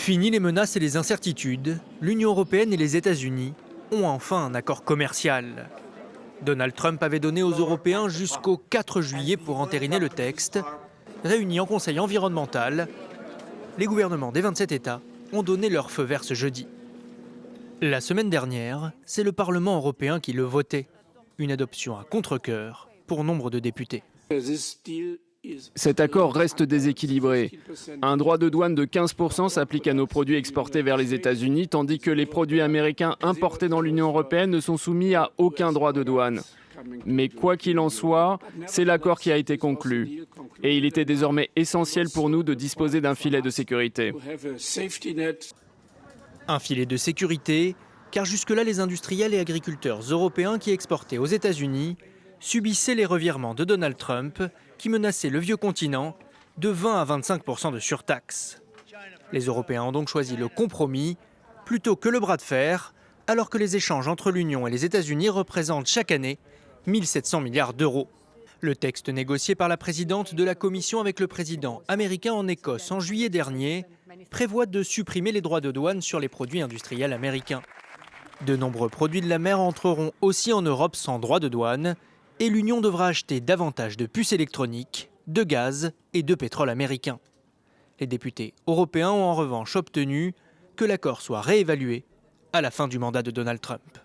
Fini les menaces et les incertitudes, l'Union européenne et les États-Unis ont enfin un accord commercial. Donald Trump avait donné aux Européens jusqu'au 4 juillet pour entériner le texte. Réunis en Conseil environnemental, les gouvernements des 27 États ont donné leur feu vert ce jeudi. La semaine dernière, c'est le Parlement européen qui le votait. Une adoption à contre-cœur pour nombre de députés. Cet accord reste déséquilibré. Un droit de douane de 15% s'applique à nos produits exportés vers les États-Unis, tandis que les produits américains importés dans l'Union européenne ne sont soumis à aucun droit de douane. Mais quoi qu'il en soit, c'est l'accord qui a été conclu. Et il était désormais essentiel pour nous de disposer d'un filet de sécurité. Un filet de sécurité, car jusque-là, les industriels et agriculteurs européens qui exportaient aux États-Unis subissaient les revirements de Donald Trump qui menaçaient le vieux continent de 20 à 25% de surtaxe. Les Européens ont donc choisi le compromis plutôt que le bras de fer, alors que les échanges entre l'Union et les États-Unis représentent chaque année 1 700 milliards d'euros. Le texte négocié par la présidente de la Commission avec le président américain en Écosse en juillet dernier prévoit de supprimer les droits de douane sur les produits industriels américains. De nombreux produits de la mer entreront aussi en Europe sans droit de douane et l'Union devra acheter davantage de puces électroniques, de gaz et de pétrole américain. Les députés européens ont en revanche obtenu que l'accord soit réévalué à la fin du mandat de Donald Trump.